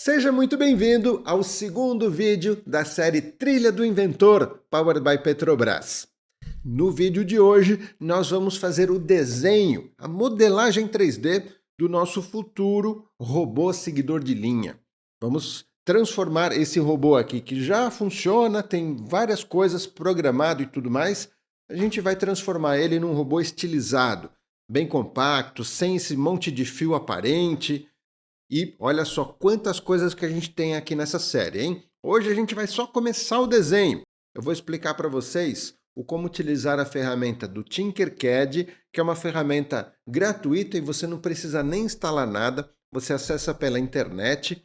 Seja muito bem-vindo ao segundo vídeo da série Trilha do Inventor, Powered by Petrobras. No vídeo de hoje, nós vamos fazer o desenho, a modelagem 3D do nosso futuro robô seguidor de linha. Vamos transformar esse robô aqui, que já funciona, tem várias coisas programado e tudo mais, a gente vai transformar ele num robô estilizado, bem compacto, sem esse monte de fio aparente. E olha só quantas coisas que a gente tem aqui nessa série, hein? Hoje a gente vai só começar o desenho. Eu vou explicar para vocês como utilizar a ferramenta do Tinkercad, que é uma ferramenta gratuita e você não precisa nem instalar nada. Você acessa pela internet,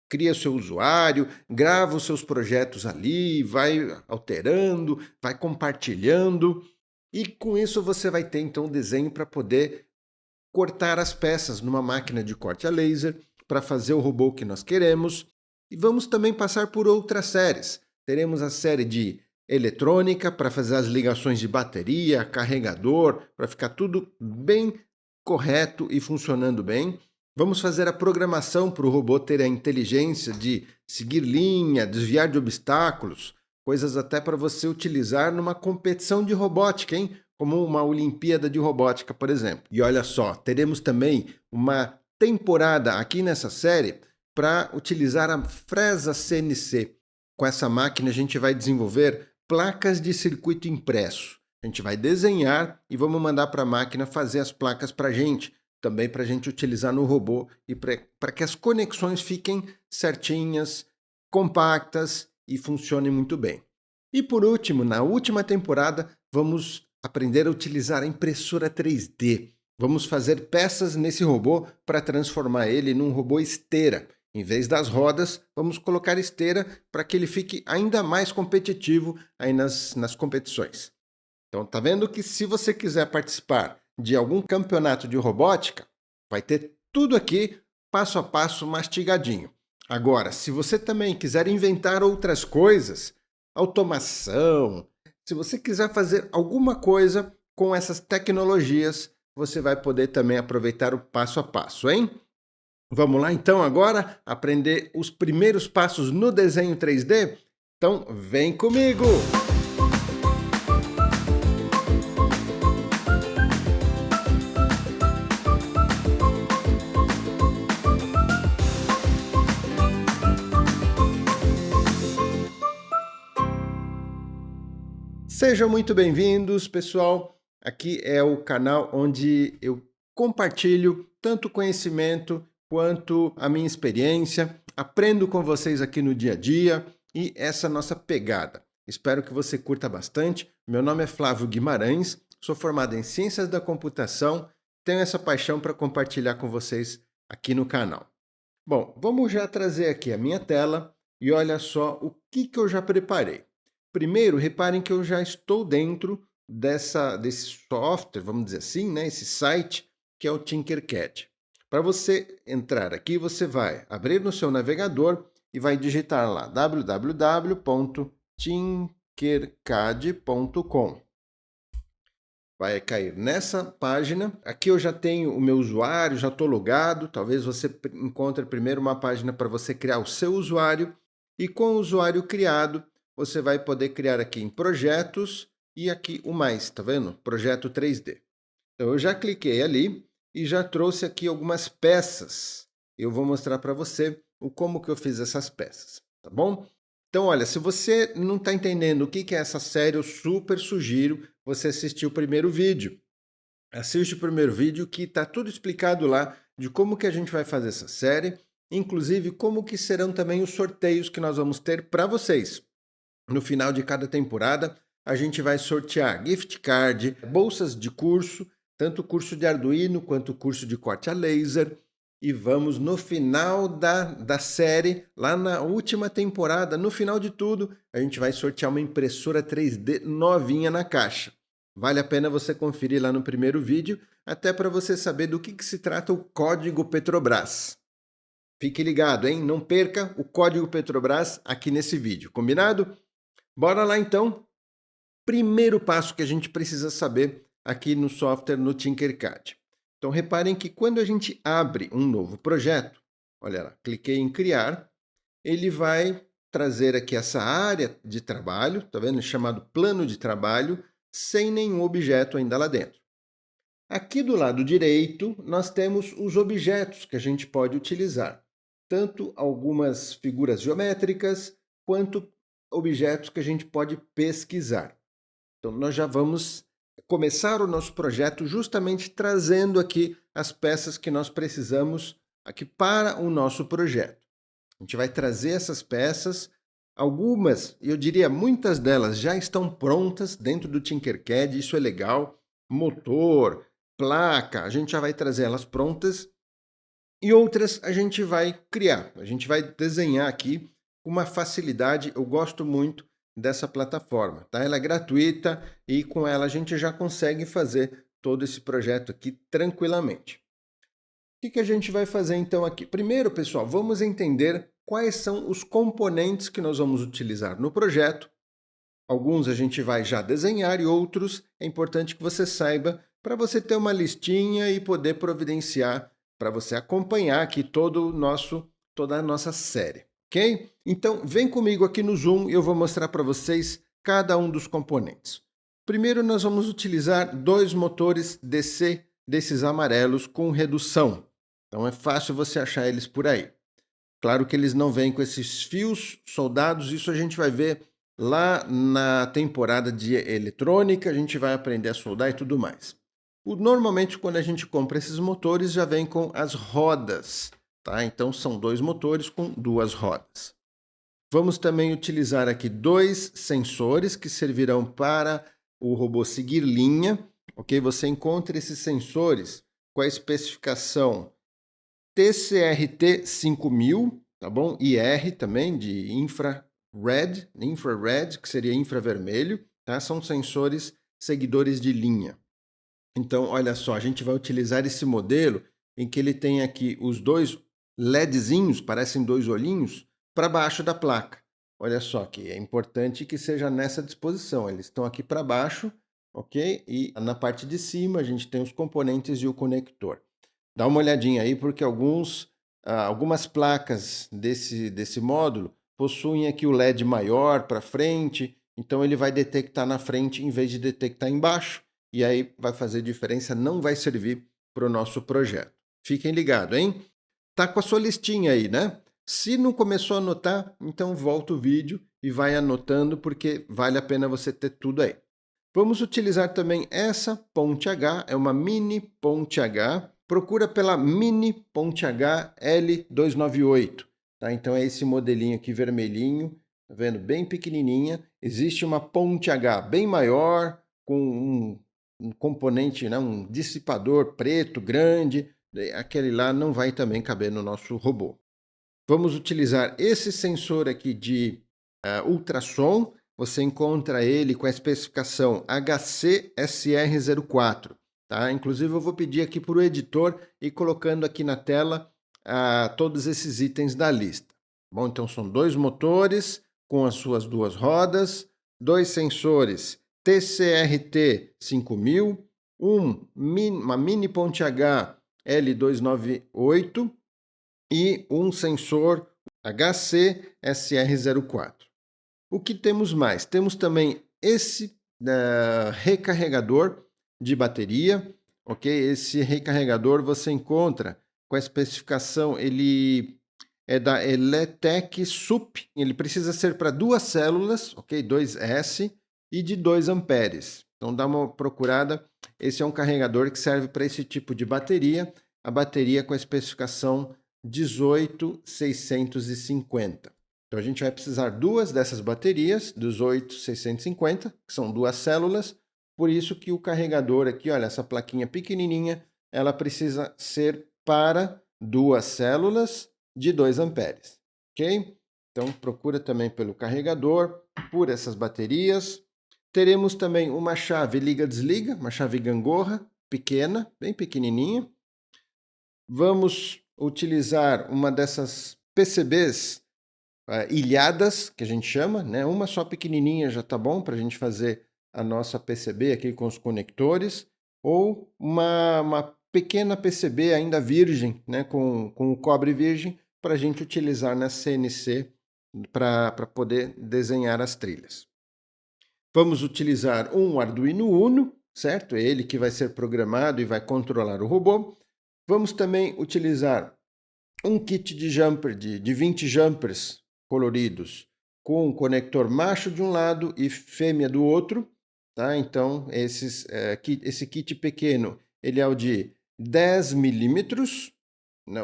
cria seu usuário, grava os seus projetos ali, vai alterando, vai compartilhando. E com isso você vai ter então o desenho para poder cortar as peças numa máquina de corte a laser para fazer o robô que nós queremos. E vamos também passar por outras séries. Teremos a série de eletrônica para fazer as ligações de bateria, carregador, para ficar tudo bem correto e funcionando bem. Vamos fazer a programação para o robô ter a inteligência de seguir linha, desviar de obstáculos, coisas até para você utilizar numa competição de robótica, hein? Como uma Olimpíada de Robótica, por exemplo. E olha só, teremos também uma temporada aqui nessa série para utilizar a fresa CNC. Com essa máquina a gente vai desenvolver placas de circuito impresso. A gente vai desenhar e vamos mandar para a máquina fazer as placas para a gente, também para a gente utilizar no robô e para que as conexões fiquem certinhas, compactas e funcionem muito bem. E por último, na última temporada, vamos aprender a utilizar a impressora 3D. Vamos fazer peças nesse robô para transformar ele num robô esteira. Em vez das rodas, vamos colocar esteira para que ele fique ainda mais competitivo aí nas competições. Então, tá vendo que se você quiser participar de algum campeonato de robótica, vai ter tudo aqui, passo a passo, mastigadinho. Agora, se você também quiser inventar outras coisas, automação, se você quiser fazer alguma coisa com essas tecnologias, você vai poder também aproveitar o passo a passo, hein? Vamos lá então agora aprender os primeiros passos no desenho 3D? Então vem comigo! Sejam muito bem-vindos, pessoal. Aqui é o canal onde eu compartilho tanto conhecimento quanto a minha experiência, aprendo com vocês aqui no dia a dia e essa nossa pegada. Espero que você curta bastante. Meu nome é Flávio Guimarães, sou formado em Ciências da Computação, tenho essa paixão para compartilhar com vocês aqui no canal. Bom, vamos já trazer aqui a minha tela e olha só o que eu já preparei. Primeiro, reparem que eu já estou dentro desse software, vamos dizer assim, né? Esse site que é o Tinkercad. Para você entrar aqui, você vai abrir no seu navegador e vai digitar lá www.tinkercad.com. Vai cair nessa página. Aqui eu já tenho o meu usuário, já estou logado. Talvez você encontre primeiro uma página para você criar o seu usuário. E com o usuário criado, você vai poder criar aqui em projetos e aqui o mais, tá vendo? Projeto 3D. Então eu já cliquei ali e já trouxe aqui algumas peças. Eu vou mostrar para você como que eu fiz essas peças, tá bom? Então olha, se você não está entendendo o que é essa série, eu super sugiro você assistir o primeiro vídeo. Assiste o primeiro vídeo que está tudo explicado lá de como que a gente vai fazer essa série, inclusive como que serão também os sorteios que nós vamos ter para vocês. No final de cada temporada, a gente vai sortear gift card, bolsas de curso, tanto o curso de Arduino quanto o curso de corte a laser. E vamos no final da série, lá na última temporada, no final de tudo, a gente vai sortear uma impressora 3D novinha na caixa. Vale a pena você conferir lá no primeiro vídeo, até para você saber do que se trata o Código Petrobras. Fique ligado, hein? Não perca o Código Petrobras aqui nesse vídeo, combinado? Bora lá então. Primeiro passo que a gente precisa saber aqui no software no Tinkercad. Então reparem que quando a gente abre um novo projeto, olha lá, cliquei em criar, ele vai trazer aqui essa área de trabalho, tá vendo? Chamado plano de trabalho, sem nenhum objeto ainda lá dentro. Aqui do lado direito, nós temos os objetos que a gente pode utilizar, tanto algumas figuras geométricas, quanto objetos que a gente pode pesquisar. Então, nós já vamos começar o nosso projeto justamente trazendo aqui as peças que nós precisamos aqui para o nosso projeto. A gente vai trazer essas peças, algumas, eu diria muitas delas, já estão prontas dentro do Tinkercad, isso é legal. Motor, placa, a gente já vai trazer elas prontas e outras a gente vai criar, a gente vai desenhar aqui com uma facilidade. Eu gosto muito dessa plataforma, tá? Ela é gratuita e com ela a gente já consegue fazer todo esse projeto aqui tranquilamente. O que a gente vai fazer então aqui? Primeiro, pessoal, vamos entender quais são os componentes que nós vamos utilizar no projeto. Alguns a gente vai já desenhar e outros é importante que você saiba para você ter uma listinha e poder providenciar para você acompanhar aqui toda a nossa série, ok? Então, vem comigo aqui no Zoom e eu vou mostrar para vocês cada um dos componentes. Primeiro, nós vamos utilizar dois motores DC desses amarelos com redução. Então, é fácil você achar eles por aí. Claro que eles não vêm com esses fios soldados, isso a gente vai ver lá na temporada de eletrônica, a gente vai aprender a soldar e tudo mais. Normalmente, quando a gente compra esses motores, já vem com as rodas, tá? Então, são dois motores com duas rodas. Vamos também utilizar aqui dois sensores que servirão para o robô seguir linha, ok? Você encontra esses sensores com a especificação TCRT 5000, tá bom? IR também, de infrared, que seria infravermelho, tá? São sensores seguidores de linha. Então, olha só, a gente vai utilizar esse modelo em que ele tem aqui os dois LEDzinhos, parecem dois olhinhos, para baixo da placa. Olha só que é importante que seja nessa disposição. Eles estão aqui para baixo, ok? E na parte de cima a gente tem os componentes e o conector. Dá uma olhadinha aí, porque algumas placas desse módulo possuem aqui o LED maior para frente, então ele vai detectar na frente em vez de detectar embaixo, e aí vai fazer diferença, não vai servir para o nosso projeto. Fiquem ligados, hein? Tá com a sua listinha aí, né? Se não começou a anotar, então volta o vídeo e vai anotando, porque vale a pena você ter tudo aí. Vamos utilizar também essa ponte H, é uma mini ponte H. Procura pela mini ponte H L298. Tá? Então é esse modelinho aqui vermelhinho, tá vendo? Bem pequenininha. Existe uma ponte H bem maior, com um componente, né? Um dissipador preto grande. Aquele lá não vai também caber no nosso robô. Vamos utilizar esse sensor aqui de ultrassom. Você encontra ele com a especificação HCSR04. Tá? Inclusive, eu vou pedir aqui para o editor ir colocando aqui na tela todos esses itens da lista. Bom, então são dois motores com as suas duas rodas, dois sensores TCRT 5000, uma mini ponte H L298 e um sensor HCSR04. O que temos mais? Temos também esse recarregador de bateria, ok? Esse recarregador você encontra com a especificação, ele é da Eletec SUP, ele precisa ser para duas células, ok? 2S e de 2 amperes. Então dá uma procurada, esse é um carregador que serve para esse tipo de bateria, a bateria com a especificação 18650. Então a gente vai precisar duas dessas baterias, 18650, que são duas células, por isso que o carregador aqui, olha, essa plaquinha pequenininha, ela precisa ser para duas células de 2 amperes, ok? Então procura também pelo carregador, por essas baterias. Teremos também uma chave liga-desliga, uma chave gangorra, pequena, bem pequenininha. Vamos utilizar uma dessas PCBs ilhadas, que a gente chama, né? Uma só pequenininha já tá bom para a gente fazer a nossa PCB aqui com os conectores, ou uma pequena PCB ainda virgem, né? Com o cobre virgem, para a gente utilizar na CNC para poder desenhar as trilhas. Vamos utilizar um Arduino Uno, certo? É ele que vai ser programado e vai controlar o robô. Vamos também utilizar um kit de jumper de 20 jumpers coloridos com um conector macho de um lado e fêmea do outro. Tá? Então, esse kit pequeno ele é o de 10 milímetros,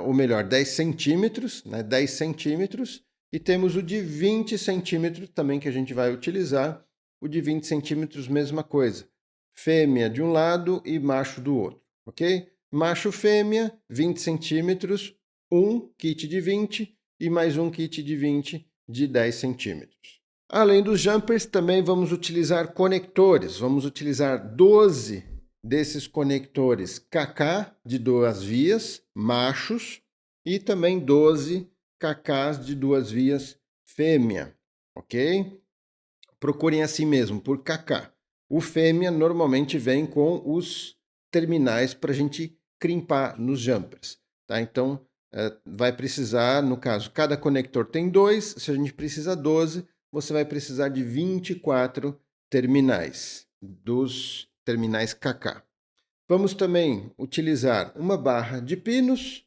ou melhor, 10 centímetros, né? 10 centímetros. E temos o de 20 centímetros também que a gente vai utilizar. O de 20 centímetros, mesma coisa. Fêmea de um lado e macho do outro, ok? Macho, fêmea, 20 centímetros, um kit de 20 e mais um kit de 20 de 10 centímetros. Além dos jumpers, também vamos utilizar conectores. Vamos utilizar 12 desses conectores KK de 2 vias, machos, e também 12 KKs de 2 vias, fêmea, ok? Procurem assim mesmo, por KK. O fêmea normalmente vem com os terminais para a gente crimpar nos jumpers. Tá? Então, vai precisar, no caso, cada conector tem 2, se a gente precisa 12, você vai precisar de 24 terminais, dos terminais KK. Vamos também utilizar uma barra de pinos.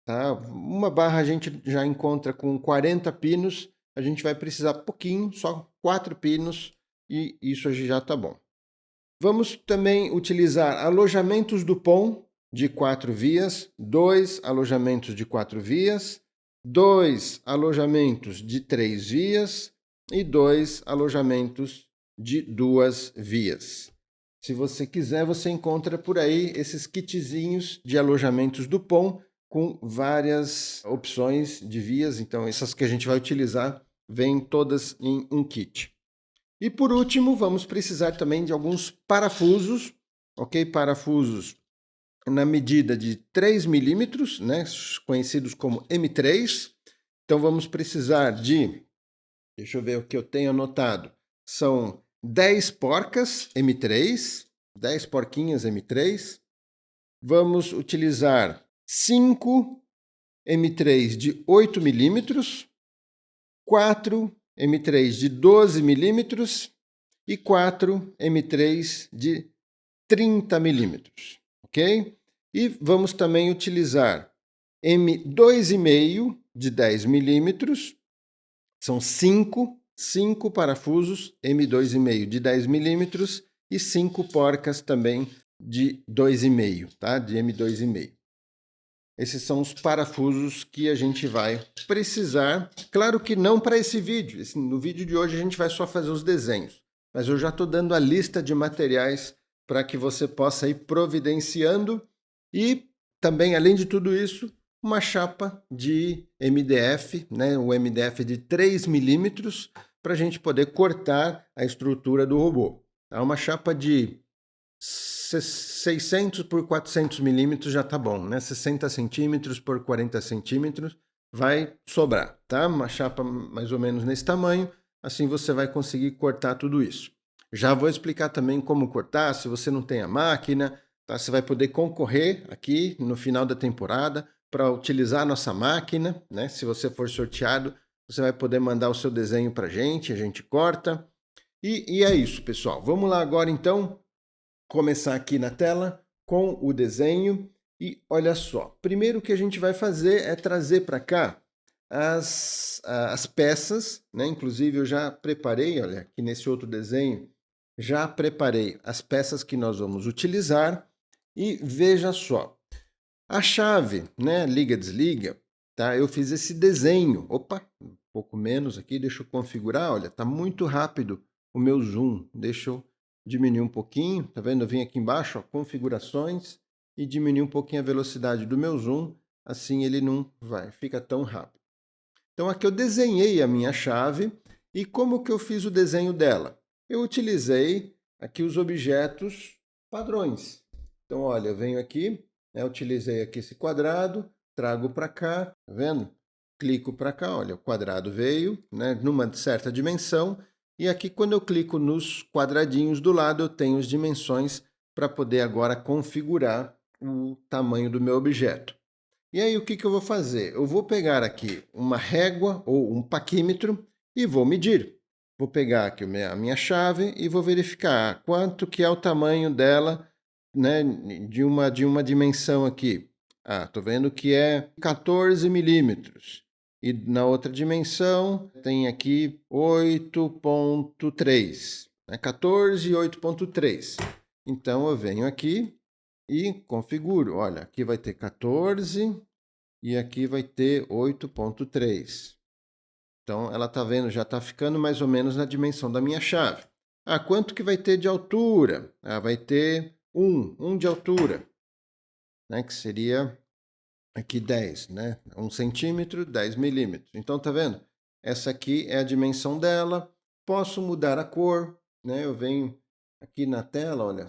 Tá? Uma barra a gente já encontra com 40 pinos, a gente vai precisar pouquinho, só 4 pinos, e isso já está bom. Vamos também utilizar alojamentos do POM de 4 vias, 2 alojamentos de 4 vias, 2 alojamentos de 3 vias e 2 alojamentos de 2 vias. Se você quiser, você encontra por aí esses kitzinhos de alojamentos do POM com várias opções de vias, então essas que a gente vai utilizar vêm todas em um kit. E por último, vamos precisar também de alguns parafusos, ok? Parafusos na medida de 3 milímetros, né? Conhecidos como M3. Então vamos precisar de, deixa eu ver o que eu tenho anotado, são 10 porcas M3, 10 porquinhas M3. Vamos utilizar 5 M3 de 8 milímetros, 4 M3 de 12 milímetros e 4 M3 de 30 milímetros, ok? E vamos também utilizar M2,5 de 10 milímetros, são 5 parafusos M2,5 de 10 milímetros e 5 porcas também de 2,5, tá? De M2,5. Esses são os parafusos que a gente vai precisar. Claro que não para esse vídeo. No vídeo de hoje a gente vai só fazer os desenhos. Mas eu já estou dando a lista de materiais para que você possa ir providenciando. E também, além de tudo isso, uma chapa de MDF, né? O MDF de 3 milímetros, para a gente poder cortar a estrutura do robô. Tá? Uma chapa de 600 por 400 milímetros já tá bom, né? 60 centímetros por 40 centímetros vai sobrar, tá? Uma chapa mais ou menos nesse tamanho, assim você vai conseguir cortar tudo isso. Já vou explicar também como cortar, se você não tem a máquina, tá? Você vai poder concorrer aqui no final da temporada para utilizar a nossa máquina, né? Se você for sorteado, você vai poder mandar o seu desenho para a gente corta. E é isso, pessoal. Vamos lá agora então começar aqui na tela com o desenho e olha só, primeiro que a gente vai fazer é trazer para cá as peças, né? Inclusive eu já preparei, olha, aqui nesse outro desenho, já preparei as peças que nós vamos utilizar e veja só, a chave, né? Liga, desliga, tá? Eu fiz esse desenho, opa, um pouco menos aqui, deixa eu configurar, olha, tá muito rápido o meu zoom, deixa eu diminuir um pouquinho, tá vendo? Eu vim aqui embaixo, ó, configurações, e diminuir um pouquinho a velocidade do meu zoom, assim ele não fica tão rápido. Então aqui eu desenhei a minha chave, e como que eu fiz o desenho dela? Eu utilizei aqui os objetos padrões. Então olha, eu venho aqui, né, utilizei aqui esse quadrado, trago para cá, tá vendo? Clico para cá, olha, o quadrado veio, né, numa certa dimensão, e aqui, quando eu clico nos quadradinhos do lado, eu tenho as dimensões para poder agora configurar o tamanho do meu objeto. E aí o que eu vou fazer? Eu vou pegar aqui uma régua ou um paquímetro e vou medir. Vou pegar aqui a minha chave e vou verificar quanto que é o tamanho dela, né, de uma dimensão aqui. Estou vendo que é 14 milímetros. E na outra dimensão tem aqui 8,3. 14 e 8,3. Então eu venho aqui e configuro. Olha, aqui vai ter 14 e aqui vai ter 8,3. Então ela está vendo, já está ficando mais ou menos na dimensão da minha chave. Quanto que vai ter de altura? Vai ter 1 de altura, né, que seria aqui 10, né? 1 centímetro, 10 milímetros. Então, tá vendo? Essa aqui é a dimensão dela. Posso mudar a cor, né? Eu venho aqui na tela, olha,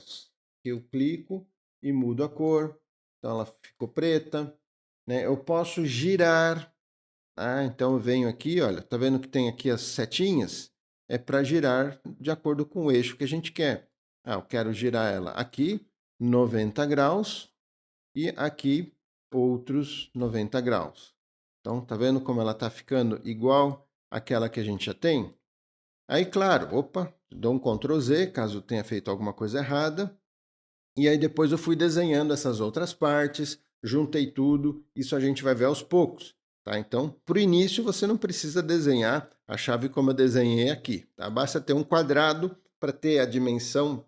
eu clico e mudo a cor. Então, ela ficou preta, né? Eu posso girar. Então eu venho aqui, olha, tá vendo que tem aqui as setinhas? É para girar de acordo com o eixo que a gente quer. Eu quero girar ela aqui, 90 graus, e aqui outros 90 graus. Então, tá vendo como ela está ficando igual àquela que a gente já tem? Aí, claro, dou um Ctrl Z, caso tenha feito alguma coisa errada. E aí depois eu fui desenhando essas outras partes, juntei tudo, isso a gente vai ver aos poucos. Tá? Então, para o início, você não precisa desenhar a chave como eu desenhei aqui. Tá? Basta ter um quadrado para ter a dimensão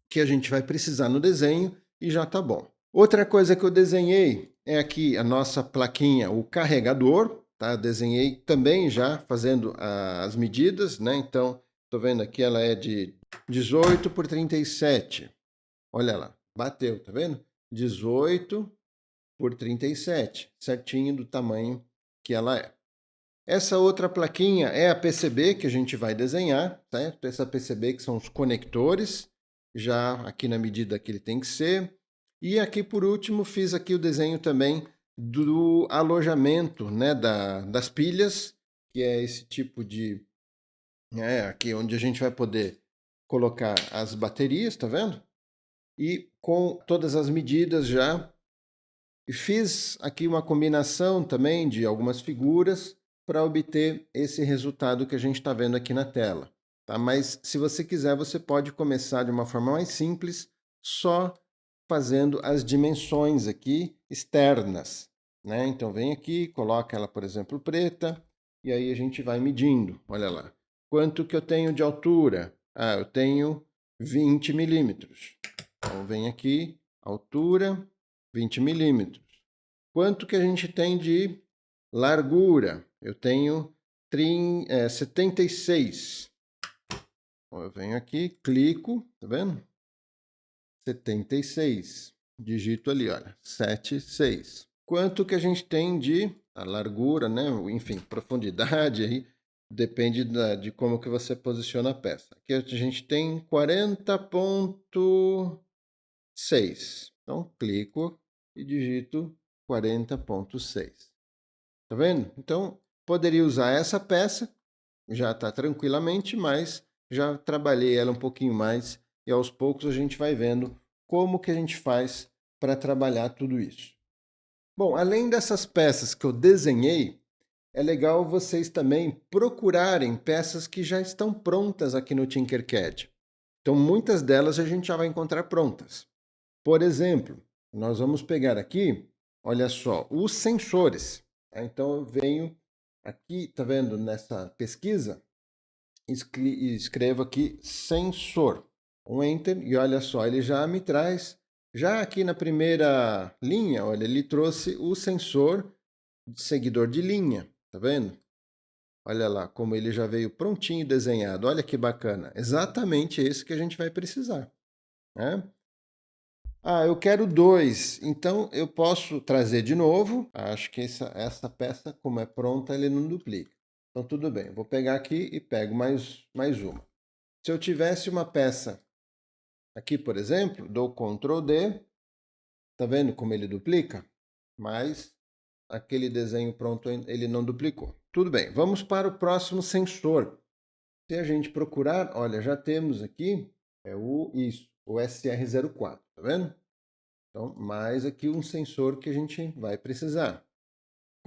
que a gente vai precisar no desenho e já está bom. Outra coisa que eu desenhei é aqui a nossa plaquinha, o carregador. Tá? Desenhei também já fazendo as medidas, né? Então, estou vendo aqui, ela é de 18 por 37. Olha lá, bateu, tá vendo? 18 por 37, certinho do tamanho que ela é. Essa outra plaquinha é a PCB que a gente vai desenhar, certo? Essa PCB que são os conectores, já aqui na medida que ele tem que ser. E aqui, por último, fiz aqui o desenho também do alojamento, né, das pilhas, que é esse tipo de... aqui onde a gente vai poder colocar as baterias, tá vendo? E com todas as medidas já. Fiz aqui uma combinação também de algumas figuras para obter esse resultado que a gente está vendo aqui na tela. Tá? Mas se você quiser, você pode começar de uma forma mais simples, só fazendo as dimensões aqui externas. Né? Então vem aqui, coloca ela, por exemplo, preta, e aí a gente vai medindo. Olha lá. Quanto que eu tenho de altura? Eu tenho 20 milímetros. Então vem aqui, altura, 20 milímetros. Quanto que a gente tem de largura? Eu tenho 76. Então, eu venho aqui, clico, tá vendo? 76. Digito ali, olha, 76. Quanto que a gente tem de a largura, né? Enfim, profundidade aí, depende de como que você posiciona a peça. Aqui a gente tem 40,6. Então, clico e digito 40,6. Tá vendo? Então, poderia usar essa peça, já está tranquilamente, mas já trabalhei ela um pouquinho mais e aos poucos a gente vai vendo como que a gente faz para trabalhar tudo isso. Bom, além dessas peças que eu desenhei, é legal vocês também procurarem peças que já estão prontas aqui no Tinkercad. Então, muitas delas a gente já vai encontrar prontas. Por exemplo, nós vamos pegar aqui, olha só, os sensores. Então, eu venho aqui, tá vendo, nessa pesquisa, escrevo aqui sensor. Um Enter e olha só, ele já me traz, já aqui na primeira linha, olha, ele trouxe o sensor de seguidor de linha, tá vendo? Olha lá, como ele já veio prontinho desenhado. Olha que bacana. Exatamente esse que a gente vai precisar, né? Eu quero 2. Então, eu posso trazer de novo. Acho que essa peça, como é pronta, ele não duplica. Então, tudo bem. Vou pegar aqui e pego mais uma. Se eu tivesse uma peça aqui, por exemplo, dou Ctrl D. Tá vendo como ele duplica? Mas aquele desenho pronto, ele não duplicou. Tudo bem. Vamos para o próximo sensor. Se a gente procurar, olha, já temos aqui o SR04, tá vendo? Então, mais aqui um sensor que a gente vai precisar.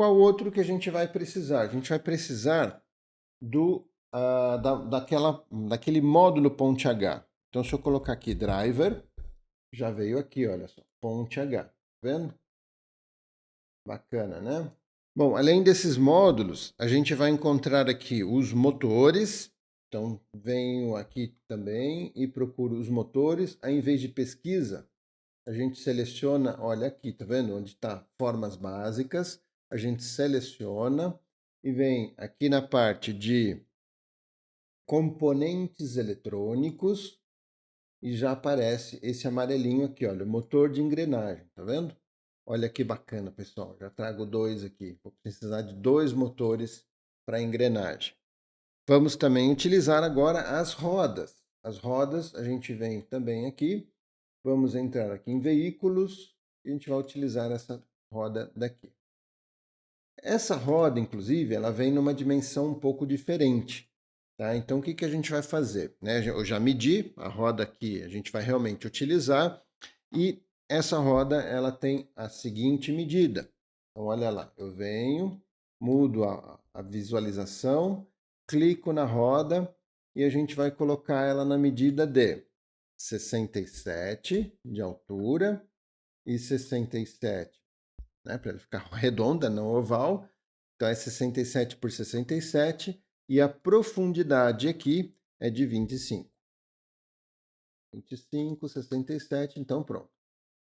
Qual outro que a gente vai precisar? A gente vai precisar daquele módulo ponte H. Então, se eu colocar aqui driver, já veio aqui, olha só, ponte H. Tá vendo? Bacana, né? Bom, além desses módulos, a gente vai encontrar aqui os motores. Então, venho aqui também e procuro os motores. Aí, em vez de pesquisa, a gente seleciona, olha aqui, tá vendo? Onde está formas básicas. A gente seleciona e vem aqui na parte de componentes eletrônicos e já aparece esse amarelinho aqui, olha, motor de engrenagem, tá vendo? Olha que bacana, pessoal. Já trago dois aqui. Vou precisar de 2 motores para engrenagem. Vamos também utilizar agora as rodas. As rodas, a gente vem também aqui. Vamos entrar aqui em veículos e a gente vai utilizar essa roda daqui. Essa roda, inclusive, ela vem numa dimensão um pouco diferente. Tá? Então, o que a gente vai fazer? Né? Eu já medi a roda aqui, a gente vai realmente utilizar. E essa roda ela tem a seguinte medida. Então, olha lá, eu venho, mudo a visualização, clico na roda e a gente vai colocar ela na medida de 67 de altura e 67, né, para ela ficar redonda, não oval. Então é 67 por 67 e a profundidade aqui é de 25. 25, 67, então pronto.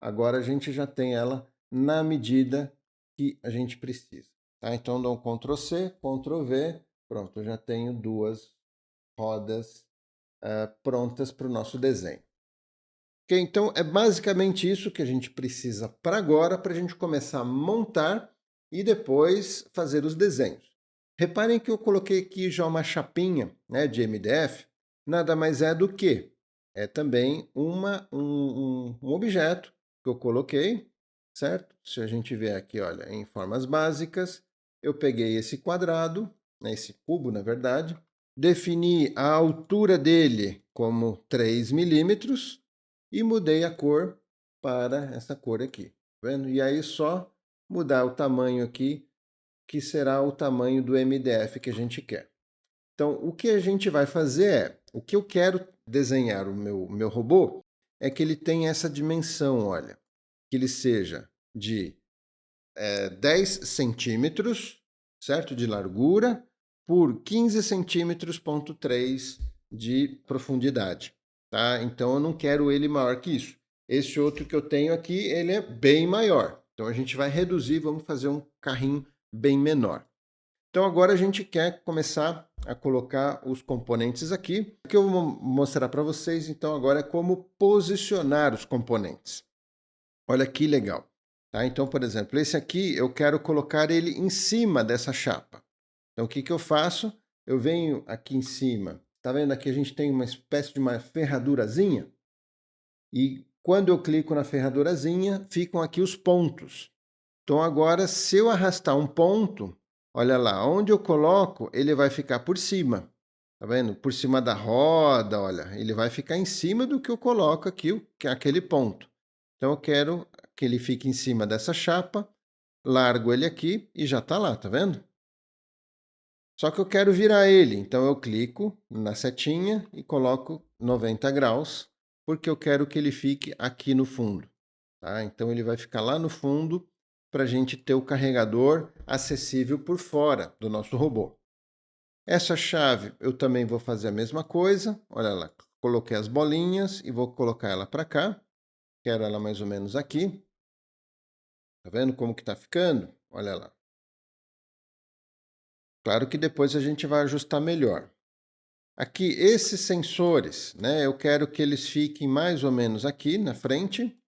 Agora a gente já tem ela na medida que a gente precisa. Tá? Então dá um Ctrl C, Ctrl V, pronto, eu já tenho 2 rodas prontas para o nosso desenho. Okay, então é basicamente isso que a gente precisa para agora, para a gente começar a montar e depois fazer os desenhos. Reparem que eu coloquei aqui já uma chapinha, né, de MDF, nada mais é do que é também um objeto que eu coloquei, certo? Se a gente ver aqui, olha, em formas básicas, eu peguei esse quadrado, né, esse cubo, na verdade, defini a altura dele como 3 milímetros e mudei a cor para essa cor aqui, tá vendo? E aí só mudar o tamanho aqui, que será o tamanho do MDF que a gente quer. Então, o que a gente vai fazer é, o que eu quero desenhar o meu robô é que ele tenha essa dimensão, olha, que ele seja de 10 centímetros, certo, de largura, por 15 centímetros, ponto 3 de profundidade, tá? Então, eu não quero ele maior que isso. Esse outro que eu tenho aqui, ele é bem maior. Então, a gente vai reduzir, vamos fazer um carrinho bem menor. Então agora a gente quer começar a colocar os componentes aqui. O que eu vou mostrar para vocês então agora é como posicionar os componentes. Olha que legal. Tá? Então, por exemplo, esse aqui eu quero colocar ele em cima dessa chapa. Então o que eu faço? Eu venho aqui em cima. Tá vendo aqui a gente tem uma espécie de uma ferradurazinha? E quando eu clico na ferradurazinha, ficam aqui os pontos. Então agora, se eu arrastar um ponto, olha lá, onde eu coloco, ele vai ficar por cima. Tá vendo? Por cima da roda, olha, ele vai ficar em cima do que eu coloco aqui, que é aquele ponto. Então eu quero que ele fique em cima dessa chapa, largo ele aqui e já está lá, tá vendo? Só que eu quero virar ele, então eu clico na setinha e coloco 90 graus, porque eu quero que ele fique aqui no fundo. Tá? Então ele vai ficar lá no fundo para a gente ter o carregador acessível por fora do nosso robô. Essa chave eu também vou fazer a mesma coisa. Olha lá, coloquei as bolinhas e vou colocar ela para cá. Quero ela mais ou menos aqui. Tá vendo como que está ficando? Olha lá. Claro que depois a gente vai ajustar melhor. Aqui, esses sensores, né, eu quero que eles fiquem mais ou menos aqui na frente.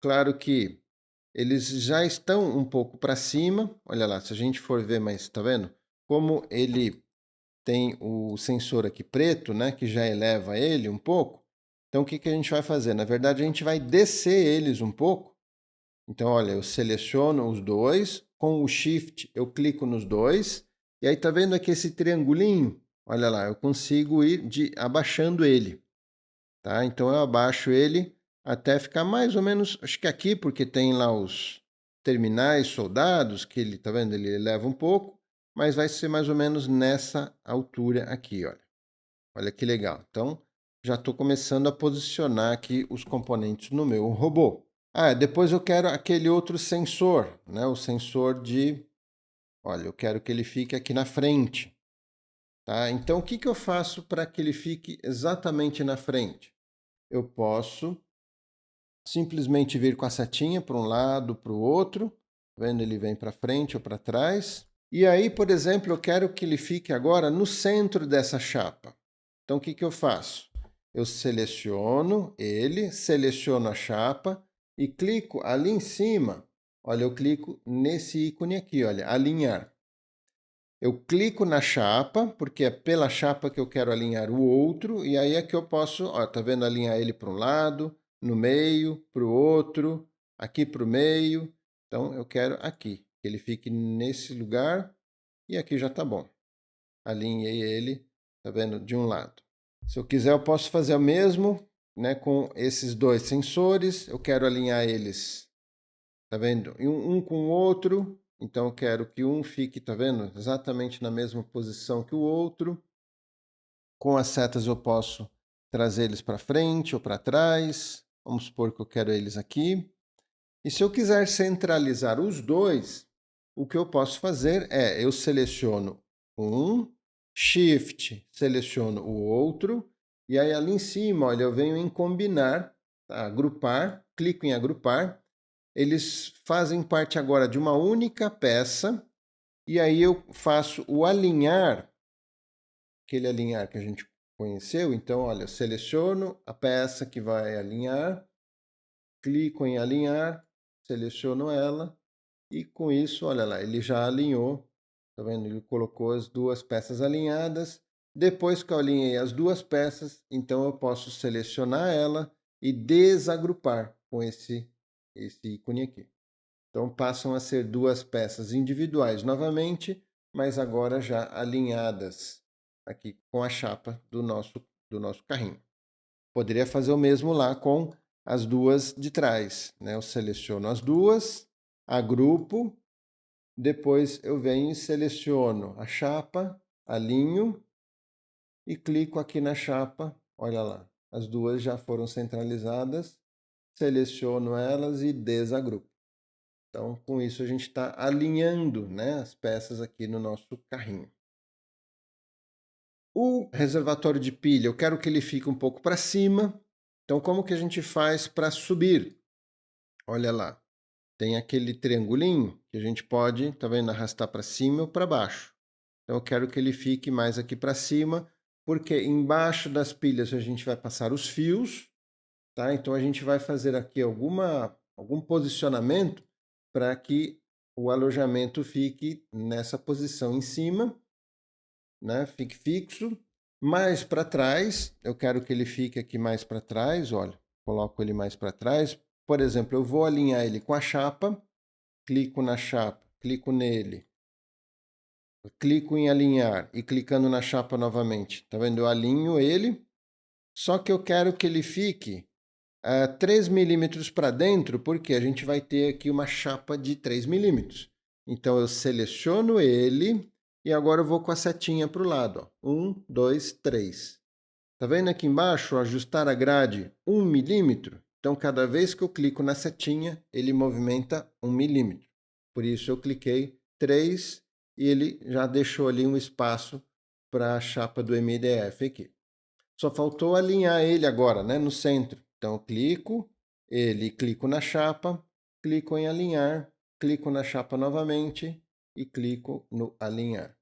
Claro que eles já estão um pouco para cima. Olha lá, se a gente for ver, mas está vendo? Como ele tem o sensor aqui preto, né, que já eleva ele um pouco. Então, o que a gente vai fazer? Na verdade, a gente vai descer eles um pouco. Então, olha, eu seleciono os dois, com o Shift eu clico nos dois, e aí tá vendo aqui esse triangulinho? Olha lá, eu consigo ir abaixando ele. Tá? Então, eu abaixo ele até ficar mais ou menos, acho que aqui, porque tem lá terminais, soldados, que ele, tá vendo? Ele eleva um pouco, mas vai ser mais ou menos nessa altura aqui, olha. Olha que legal. Então, já estou começando a posicionar aqui os componentes no meu robô. Depois eu quero aquele outro sensor, né? O sensor de... Olha, eu quero que ele fique aqui na frente. Tá? Então, o que eu faço para que ele fique exatamente na frente? Eu posso simplesmente vir com a setinha para um lado, para o outro. Vendo? Ele vem para frente ou para trás. E aí, por exemplo, eu quero que ele fique agora no centro dessa chapa. Então, o que eu faço? Eu seleciono ele, seleciono a chapa e clico ali em cima. Olha, eu clico nesse ícone aqui, olha, alinhar. Eu clico na chapa, porque é pela chapa que eu quero alinhar o outro, e aí é que eu posso, ó, tá vendo, alinhar ele para um lado, no meio, para o outro, aqui para o meio. Então, eu quero aqui, que ele fique nesse lugar, e aqui já tá bom. Alinhei ele, tá vendo, de um lado. Se eu quiser, eu posso fazer o mesmo, né, com esses dois sensores. Eu quero alinhar eles, tá vendo, um com o outro. Então, eu quero que um fique, tá vendo, exatamente na mesma posição que o outro. Com as setas eu posso trazer eles para frente ou para trás. Vamos supor que eu quero eles aqui. E se eu quiser centralizar os dois, o que eu posso fazer é, eu seleciono um, Shift, seleciono o outro, e aí ali em cima, olha, eu venho em combinar, tá? Agrupar, clico em agrupar. Eles fazem parte agora de uma única peça, e aí eu faço o alinhar, aquele alinhar que a gente conheceu. Então, olha, eu seleciono a peça que vai alinhar, clico em alinhar, seleciono ela, e com isso, olha lá, ele já alinhou, tá vendo? Ele colocou as duas peças alinhadas. Depois que eu alinhei as duas peças, então eu posso selecionar ela e desagrupar com esse ícone aqui. Então passam a ser duas peças individuais novamente, mas agora já alinhadas aqui com a chapa do nosso carrinho. Poderia fazer o mesmo lá com as duas de trás, né? Eu seleciono as duas, agrupo, depois eu venho e seleciono a chapa, alinho e clico aqui na chapa. Olha lá, as duas já foram centralizadas, seleciono elas e desagrupo. Então, com isso a gente está alinhando, né, as peças aqui no nosso carrinho. O reservatório de pilha, eu quero que ele fique um pouco para cima. Então, como que a gente faz para subir? Olha lá, tem aquele triangulinho que a gente pode, tá vendo, arrastar para cima ou para baixo. Então, eu quero que ele fique mais aqui para cima, porque embaixo das pilhas a gente vai passar os fios, tá? Então, a gente vai fazer aqui algum posicionamento para que o alojamento fique nessa posição em cima, né? Fique fixo. Mais para trás, eu quero que ele fique aqui mais para trás, olha, coloco ele mais para trás. Por exemplo, eu vou alinhar ele com a chapa, clico na chapa, clico nele, clico em alinhar e clicando na chapa novamente. Tá vendo? Eu alinho ele, só que eu quero que ele fique 3 milímetros para dentro, porque a gente vai ter aqui uma chapa de 3 milímetros. Então eu seleciono ele e agora eu vou com a setinha para o lado. 1, 2, 3. Tá vendo aqui embaixo, ajustar a grade 1 milímetro? Então, cada vez que eu clico na setinha, ele movimenta 1 milímetro. Por isso, eu cliquei 3 e ele já deixou ali um espaço para a chapa do MDF aqui. Só faltou alinhar ele agora, né, no centro. Então, eu clico na chapa, clico em alinhar, clico na chapa novamente e clico no alinhar.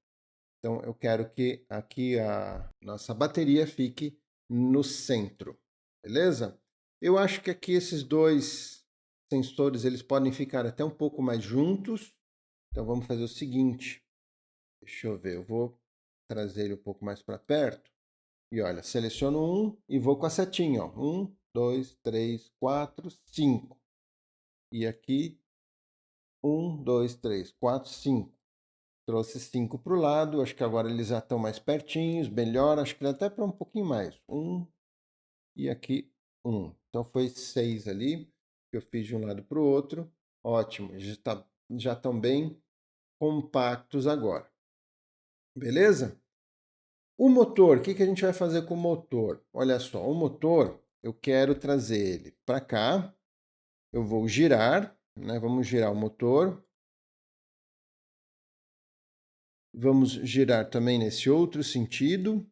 Então, eu quero que aqui a nossa bateria fique no centro, beleza? Eu acho que aqui esses dois sensores eles podem ficar até um pouco mais juntos. Então, vamos fazer o seguinte. Deixa eu ver, eu vou trazer ele um pouco mais para perto. E olha, seleciono um e vou com a setinha. 1, 2, 3, 4, 5. E aqui, 1, 2, 3, 4, 5. Trouxe 5 para o lado, acho que agora eles já estão mais pertinhos, melhor, acho que até para um pouquinho mais. 1 e aqui 1. Então foi 6 ali, que eu fiz de um lado para o outro. Ótimo, já estão bem compactos agora. Beleza? O motor, o que a gente vai fazer com o motor? Olha só, o motor, eu quero trazer ele para cá. Eu vou girar, né? Vamos girar o motor. Vamos girar também nesse outro sentido.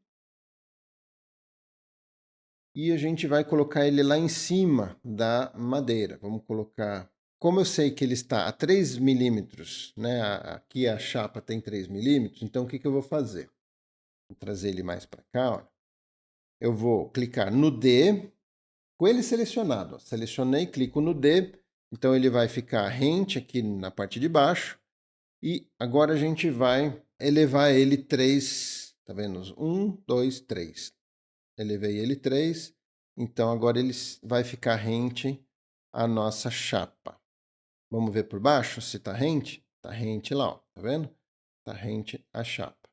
E a gente vai colocar ele lá em cima da madeira. Vamos colocar... Como eu sei que ele está a 3 milímetros, né? Aqui a chapa tem 3 milímetros, então o que eu vou fazer? Vou trazer ele mais para cá, olha. Eu vou clicar no D, com ele selecionado. Ó. Selecionei, clico no D, então ele vai ficar rente aqui na parte de baixo. E agora a gente vai elevar ele 3, tá vendo? 1, 2, 3. Elevei ele 3, então agora ele vai ficar rente à nossa chapa. Vamos ver por baixo se está rente? Está rente lá, ó, tá vendo? Está rente a chapa.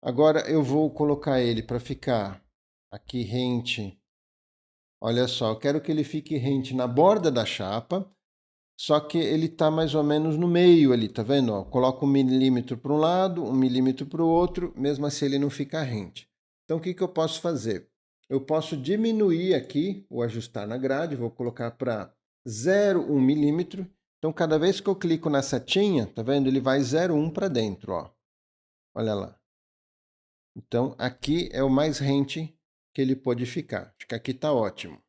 Agora eu vou colocar ele para ficar aqui rente. Olha só, eu quero que ele fique rente na borda da chapa, só que ele está mais ou menos no meio ali, tá vendo? Ó, coloco 1 milímetro para um lado, 1 milímetro para o outro, mesmo assim ele não fica rente. Então o que eu posso fazer? Eu posso diminuir aqui o ajustar na grade, vou colocar para 0,1 milímetro. Então cada vez que eu clico na setinha, tá vendo? Ele vai 0,1 para dentro, ó. Olha lá. Então aqui é o mais rente que ele pode ficar. Acho que aqui está ótimo.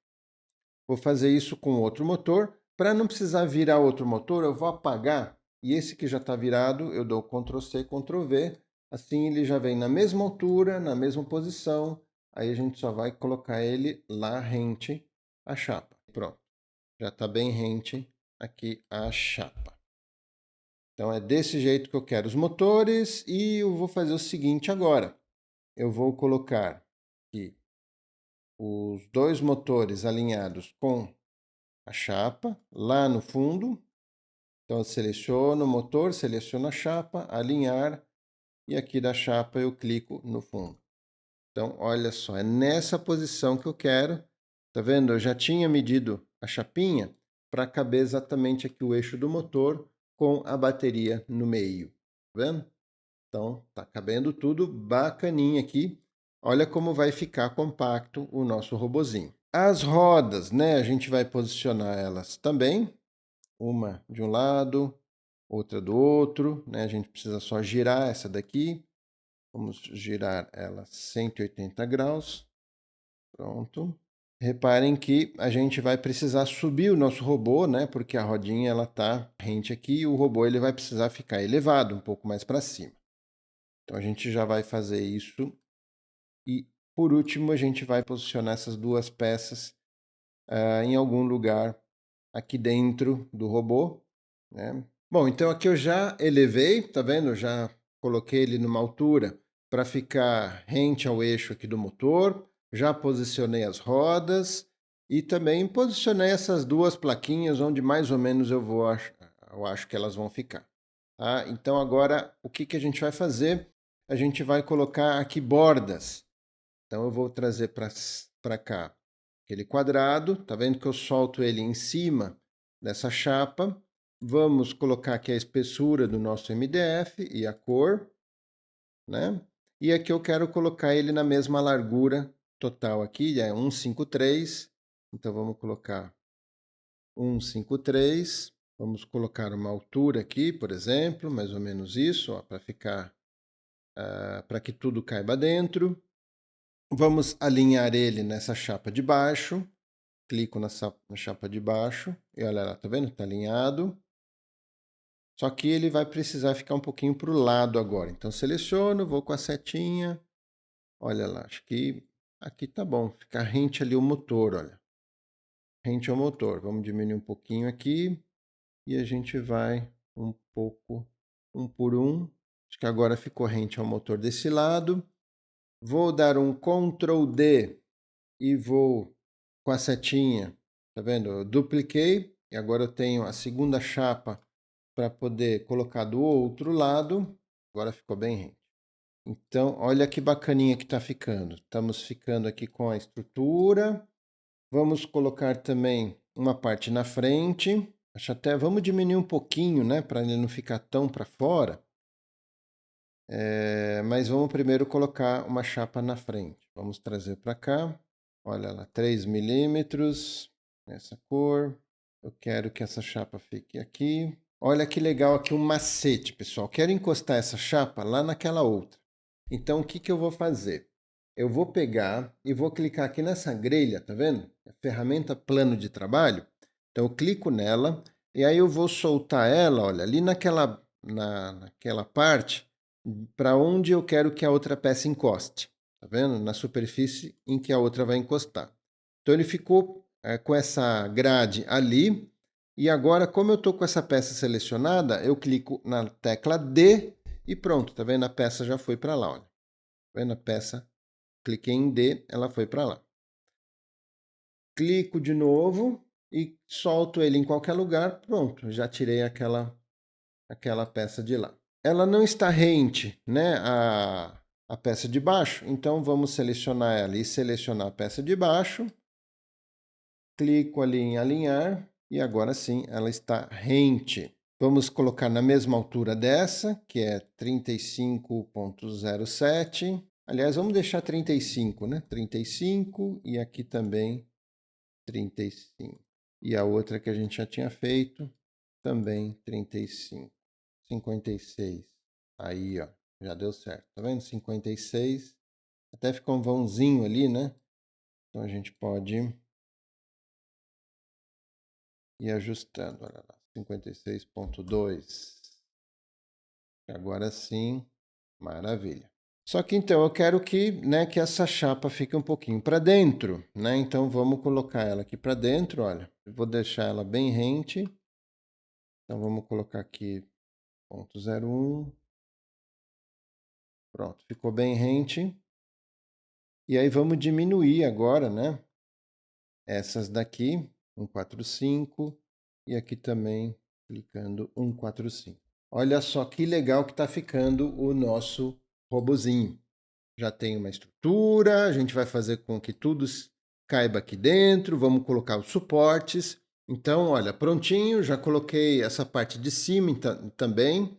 Vou fazer isso com outro motor. Para não precisar virar outro motor, eu vou apagar. E esse que já está virado, eu dou Ctrl+C, Ctrl+V. Assim ele já vem na mesma altura, na mesma posição. Aí a gente só vai colocar ele lá rente à chapa. Pronto. Já está bem rente aqui a chapa. Então é desse jeito que eu quero os motores. E eu vou fazer o seguinte agora. Eu vou colocar aqui os dois motores alinhados com a chapa lá no fundo. Então eu seleciono o motor, seleciono a chapa, alinhar, e aqui da chapa eu clico no fundo. Então olha só, é nessa posição que eu quero. Tá vendo? Eu já tinha medido a chapinha para caber exatamente aqui o eixo do motor com a bateria no meio. Tá vendo? Então tá cabendo tudo bacaninha aqui. Olha como vai ficar compacto o nosso robozinho. As rodas, né? A gente vai posicionar elas também. Uma de um lado, outra do outro, né? A gente precisa só girar essa daqui. Vamos girar ela 180 graus. Pronto. Reparem que a gente vai precisar subir o nosso robô, né? Porque a rodinha ela tá rente aqui e o robô ele vai precisar ficar elevado um pouco mais para cima. Então a gente já vai fazer isso. E por último a gente vai posicionar essas duas peças em algum lugar aqui dentro do robô, né? Bom, então aqui eu já elevei, tá vendo? Eu já coloquei ele numa altura para ficar rente ao eixo aqui do motor, já posicionei as rodas e também posicionei essas duas plaquinhas onde mais ou menos eu acho que elas vão ficar. Tá? Então agora o que a gente vai fazer? A gente vai colocar aqui bordas. Então eu vou trazer para cá aquele quadrado, tá vendo que eu solto ele em cima dessa chapa. Vamos colocar aqui a espessura do nosso MDF e a cor, né? E aqui eu quero colocar ele na mesma largura total aqui, é 153. Então vamos colocar 153. Vamos colocar uma altura aqui, por exemplo, mais ou menos isso, para ficar, para que tudo caiba dentro. Vamos alinhar ele nessa chapa de baixo. Clico na chapa de baixo e olha lá, tá vendo? Tá alinhado. Só que ele vai precisar ficar um pouquinho para o lado agora. Então seleciono, vou com a setinha. Olha lá, acho que aqui tá bom. Fica rente ali o motor, olha. Rente ao motor. Vamos diminuir um pouquinho aqui. E a gente vai um pouco, um por um. Acho que agora ficou rente ao motor desse lado. Vou dar um Ctrl D e vou com a setinha, tá vendo? Eu dupliquei e agora eu tenho a segunda chapa para poder colocar do outro lado. Agora ficou bem rente. Então, olha que bacaninha que está ficando. Estamos ficando aqui com a estrutura. Vamos colocar também uma parte na frente. Acho até, vamos diminuir um pouquinho, né, para ele não ficar tão para fora. Mas vamos primeiro colocar uma chapa na frente. Vamos trazer para cá. Olha lá, 3 milímetros, nessa cor. Eu quero que essa chapa fique aqui. Olha que legal aqui um macete, pessoal. Quero encostar essa chapa lá naquela outra. Então, o que que eu vou fazer? Eu vou pegar e vou clicar aqui nessa grelha, tá vendo? A ferramenta plano de trabalho. Então, eu clico nela e aí eu vou soltar ela, olha, ali naquela parte para onde eu quero que a outra peça encoste. Tá vendo? Na superfície em que a outra vai encostar. Então, ele ficou com essa grade ali. E agora, como eu estou com essa peça selecionada, eu clico na tecla D e pronto, tá vendo? A peça já foi para lá, olha. Tá vendo a peça? Cliquei em D, ela foi para lá. Clico de novo e solto ele em qualquer lugar, pronto, já tirei aquela peça de lá. Ela não está rente, né, a peça de baixo, então vamos selecionar ela e selecionar a peça de baixo. Clico ali em alinhar e agora sim ela está rente. Vamos colocar na mesma altura dessa, que é 35.07. Aliás, vamos deixar 35, né? 35 e aqui também 35. E a outra que a gente já tinha feito, também 35. 56. Aí, ó, já deu certo. Tá vendo? 56. Até ficou um vãozinho ali, né? Então a gente pode ir ajustando. Olha lá, 56.2. Agora sim, maravilha. Só que então eu quero que, né, que essa chapa fique um pouquinho para dentro, né? Então vamos colocar ela aqui para dentro, olha. Eu vou deixar ela bem rente. Então vamos colocar aqui 0.01. Pronto, ficou bem rente. E aí vamos diminuir agora, né? Essas daqui, 145, e aqui também clicando 145. Olha só que legal que está ficando o nosso robozinho. Já tem uma estrutura, a gente vai fazer com que tudo caiba aqui dentro, vamos colocar os suportes. Então, olha, prontinho, já coloquei essa parte de cima também.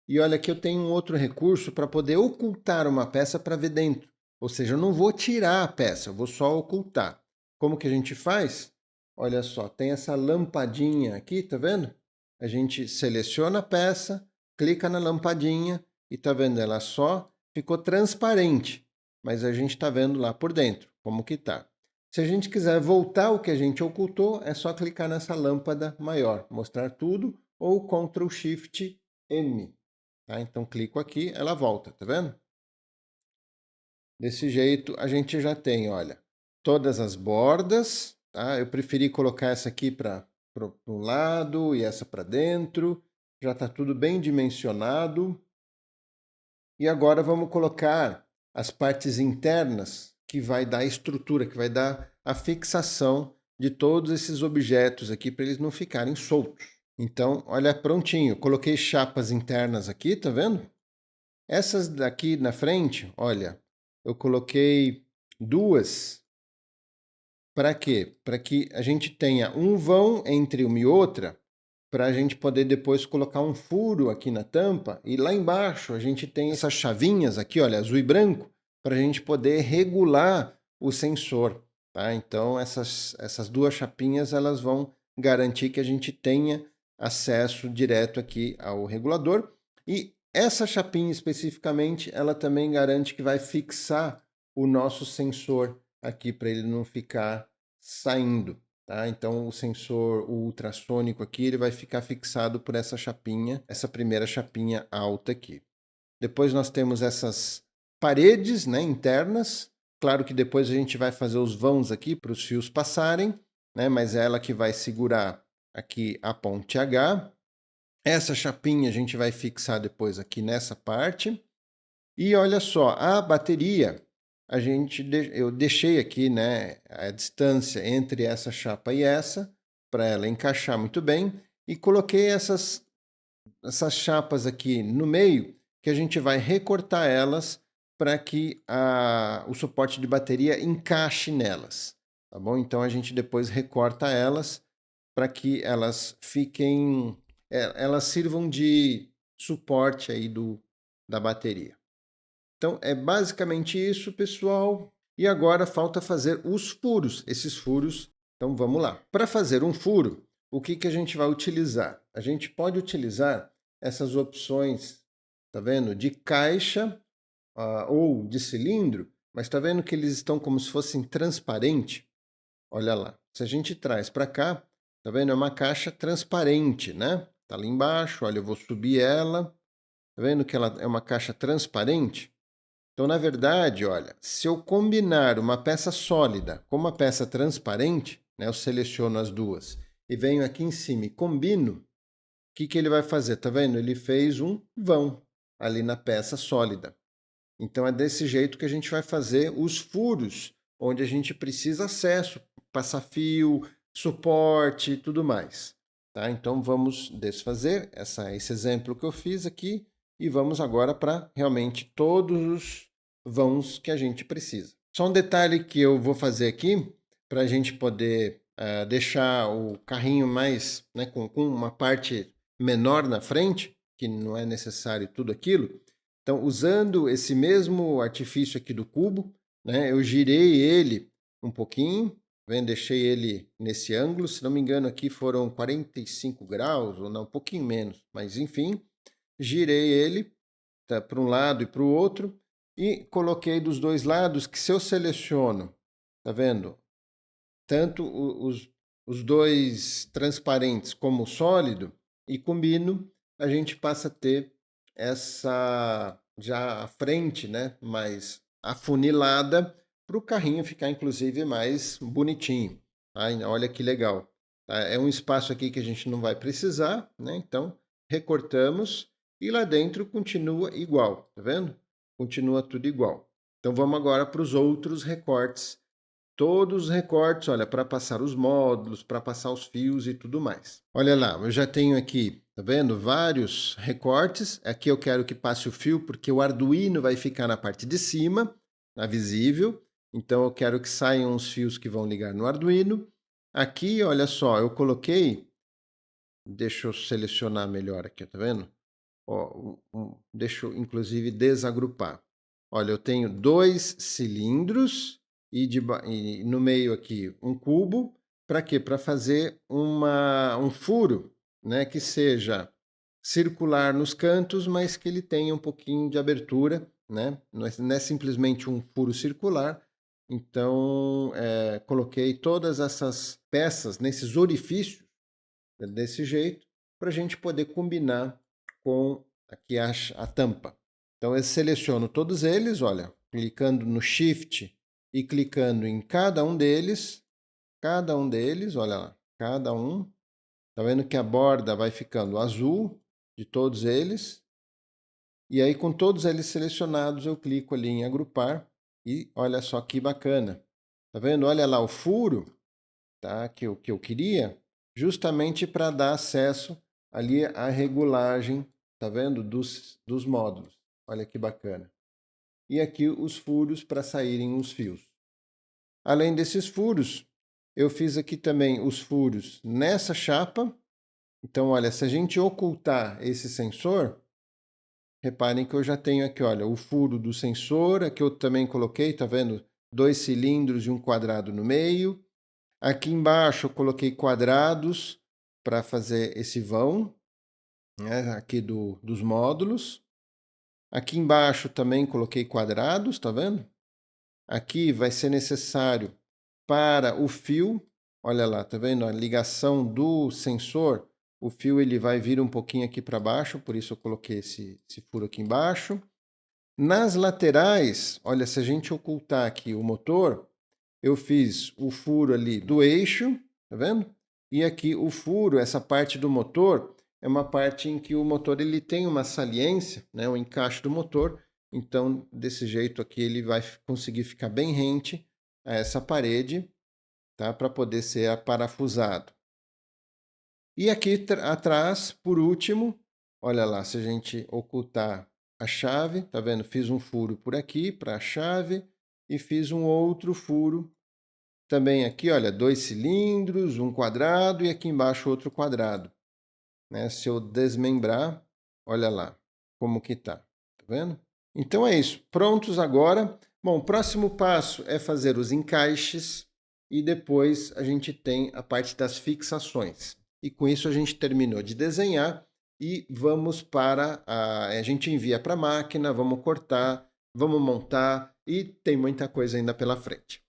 E olha que eu tenho um outro recurso para poder ocultar uma peça para ver dentro. Ou seja, eu não vou tirar a peça, eu vou só ocultar. Como que a gente faz? Olha só, tem essa lampadinha aqui, tá vendo? A gente seleciona a peça, clica na lampadinha e tá vendo? Ela só ficou transparente, mas a gente está vendo lá por dentro como que tá. Se a gente quiser voltar o que a gente ocultou, é só clicar nessa lâmpada maior, mostrar tudo, ou Ctrl Shift M. Tá? Então clico aqui, ela volta, tá vendo? Desse jeito a gente já tem, olha, todas as bordas, tá? Eu preferi colocar essa aqui para o lado e essa para dentro, já está tudo bem dimensionado. E agora vamos colocar as partes internas que vai dar a estrutura, que vai dar a fixação de todos esses objetos aqui para eles não ficarem soltos. Então, olha, prontinho, coloquei chapas internas aqui, tá vendo? Essas daqui na frente, olha, eu coloquei duas. Para quê? Para que a gente tenha um vão entre uma e outra, para a gente poder depois colocar um furo aqui na tampa. E lá embaixo a gente tem essas chavinhas aqui, olha, azul e branco, para a gente poder regular o sensor. Tá? Então essas duas chapinhas elas vão garantir que a gente tenha acesso direto aqui ao regulador. E essa chapinha especificamente, ela também garante que vai fixar o nosso sensor aqui para ele não ficar saindo. Tá? Então o sensor, o ultrassônico aqui, ele vai ficar fixado por essa chapinha, essa primeira chapinha alta aqui. Depois nós temos essas paredes, né, internas. Claro que depois a gente vai fazer os vãos aqui para os fios passarem, né, mas é ela que vai segurar aqui a ponte H. Essa chapinha a gente vai fixar depois aqui nessa parte. E olha só, a bateria, eu deixei aqui, né, a distância entre essa chapa e essa, para ela encaixar muito bem, e coloquei essas chapas aqui no meio, que a gente vai recortar elas para que o suporte de bateria encaixe nelas, tá bom? Então a gente depois recorta elas para que elas fiquem, elas sirvam de suporte aí da bateria. Então, é basicamente isso, pessoal. E agora falta fazer os furos, esses furos. Então, vamos lá. Para fazer um furo, o que a gente vai utilizar? A gente pode utilizar essas opções, tá vendo? De caixa ou de cilindro, mas tá vendo que eles estão como se fossem transparente? Olha lá. Se a gente traz para cá, tá vendo? É uma caixa transparente, né? Tá ali embaixo, olha, eu vou subir ela. Tá vendo que ela é uma caixa transparente? Então, na verdade, olha, se eu combinar uma peça sólida com uma peça transparente, né, eu seleciono as duas e venho aqui em cima e combino, o que ele vai fazer? Tá vendo? Ele fez um vão ali na peça sólida. Então, é desse jeito que a gente vai fazer os furos, onde a gente precisa acesso, passar fio, suporte e tudo mais. Tá? Então, vamos desfazer esse exemplo que eu fiz aqui e vamos agora para realmente todos os vãos que a gente precisa. Só um detalhe que eu vou fazer aqui, para a gente poder deixar o carrinho mais, né, com uma parte menor na frente, que não é necessário tudo aquilo. Então, usando esse mesmo artifício aqui do cubo, né, eu girei ele um pouquinho, vendo? Deixei ele nesse ângulo, se não me engano aqui foram 45 graus, ou não, um pouquinho menos, mas enfim, girei ele tá, para um lado e para o outro, e coloquei dos dois lados, que se eu seleciono, tá vendo? Tanto os dois transparentes como o sólido, e combino, a gente passa a ter essa já a frente, né, mais afunilada para o carrinho ficar inclusive mais bonitinho. Tá? Olha que legal. Tá? É um espaço aqui que a gente não vai precisar, né? Então recortamos e lá dentro continua igual, tá vendo? Continua tudo igual. Então vamos agora para os outros recortes. Todos os recortes, olha, para passar os módulos, para passar os fios e tudo mais. Olha lá, eu já tenho aqui, tá vendo? Vários recortes. Aqui eu quero que passe o fio, porque o Arduino vai ficar na parte de cima, na visível. Então eu quero que saiam os fios que vão ligar no Arduino. Aqui, olha só, eu coloquei, deixa eu selecionar melhor aqui, tá vendo? Ó, deixa eu inclusive desagrupar. Olha, eu tenho dois cilindros e no meio aqui um cubo. Para quê? Para fazer um furo, né, que seja circular nos cantos, mas que ele tenha um pouquinho de abertura, né? Não é simplesmente um furo circular. Então, coloquei todas essas peças nesses orifícios, desse jeito, para a gente poder combinar com aqui a tampa. Então eu seleciono todos eles, olha, clicando no Shift e clicando em cada um deles, olha lá, cada um. Tá vendo que a borda vai ficando azul de todos eles. E aí com todos eles selecionados eu clico ali em agrupar e olha só que bacana. Tá vendo? Olha lá o furo, tá? Que eu queria, justamente para dar acesso ali à regulagem, tá vendo? Dos módulos. Olha que bacana. E aqui os furos para saírem os fios. Além desses furos, eu fiz aqui também os furos nessa chapa. Então, olha, se a gente ocultar esse sensor, reparem que eu já tenho aqui, olha, o furo do sensor, aqui eu também coloquei, tá vendo? Dois cilindros e um quadrado no meio. Aqui embaixo eu coloquei quadrados para fazer esse vão, né, aqui dos módulos. Aqui embaixo também coloquei quadrados, tá vendo? Aqui vai ser necessário para o fio, olha lá, tá vendo? A ligação do sensor, o fio ele vai vir um pouquinho aqui para baixo, por isso eu coloquei esse furo aqui embaixo. Nas laterais, olha, se a gente ocultar aqui o motor, eu fiz o furo ali do eixo, tá vendo? E aqui o furo, essa parte do motor, é uma parte em que o motor ele tem uma saliência, né, o encaixe do motor. Então, desse jeito aqui, ele vai conseguir ficar bem rente a essa parede, tá? Para poder ser aparafusado. E aqui atrás, por último, olha lá, se a gente ocultar a chave, tá vendo? Fiz um furo por aqui para a chave e fiz um outro furo Também aqui, olha, 2 cilindros, um quadrado e aqui embaixo outro quadrado. Né? Se eu desmembrar, olha lá como que tá. Tá vendo? Então é isso. Prontos agora. Bom, o próximo passo é fazer os encaixes e depois a gente tem a parte das fixações. E com isso a gente terminou de desenhar e vamos para a gente envia para a máquina, vamos cortar, vamos montar e tem muita coisa ainda pela frente.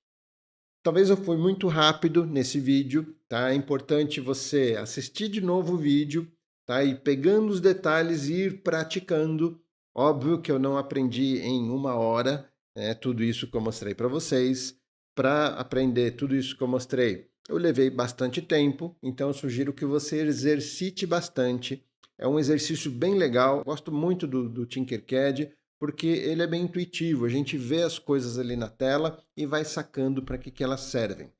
Talvez eu fui muito rápido nesse vídeo, tá? É importante você assistir de novo o vídeo, tá? E pegando os detalhes e ir praticando. Óbvio que eu não aprendi em 1 hora, né, tudo isso que eu mostrei para vocês. Para aprender tudo isso que eu mostrei, eu levei bastante tempo, então eu sugiro que você exercite bastante. É um exercício bem legal, gosto muito do Tinkercad, porque ele é bem intuitivo, a gente vê as coisas ali na tela e vai sacando para que elas servem.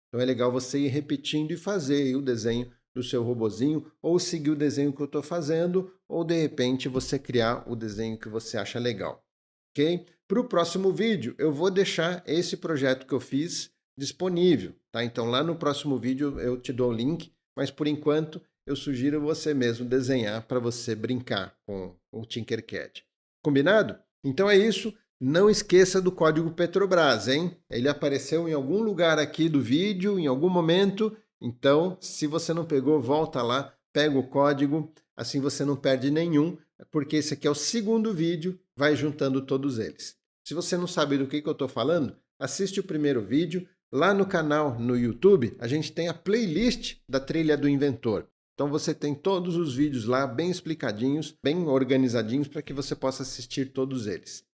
Então é legal você ir repetindo e fazer o desenho do seu robozinho, ou seguir o desenho que eu estou fazendo, ou de repente você criar o desenho que você acha legal. Ok? Para o próximo vídeo eu vou deixar esse projeto que eu fiz disponível. Tá? Então lá no próximo vídeo eu te dou o link, mas por enquanto eu sugiro você mesmo desenhar para você brincar com o Tinkercad. Combinado? Então é isso. Não esqueça do código Petrobras, hein? Ele apareceu em algum lugar aqui do vídeo, em algum momento. Então, se você não pegou, volta lá, pega o código, assim você não perde nenhum, porque esse aqui é o segundo vídeo, vai juntando todos eles. Se você não sabe do que eu estou falando, assiste o primeiro vídeo. Lá no canal, no YouTube, a gente tem a playlist da Trilha do Inventor. Então você tem todos os vídeos lá bem explicadinhos, bem organizadinhos para que você possa assistir todos eles.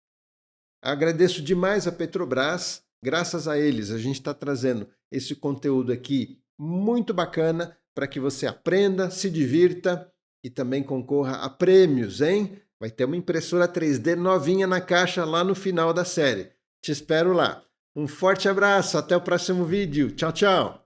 Agradeço demais a Petrobras, graças a eles a gente está trazendo esse conteúdo aqui muito bacana para que você aprenda, se divirta e também concorra a prêmios, hein? Vai ter uma impressora 3D novinha na caixa lá no final da série. Te espero lá. Um forte abraço, até o próximo vídeo. Tchau, tchau!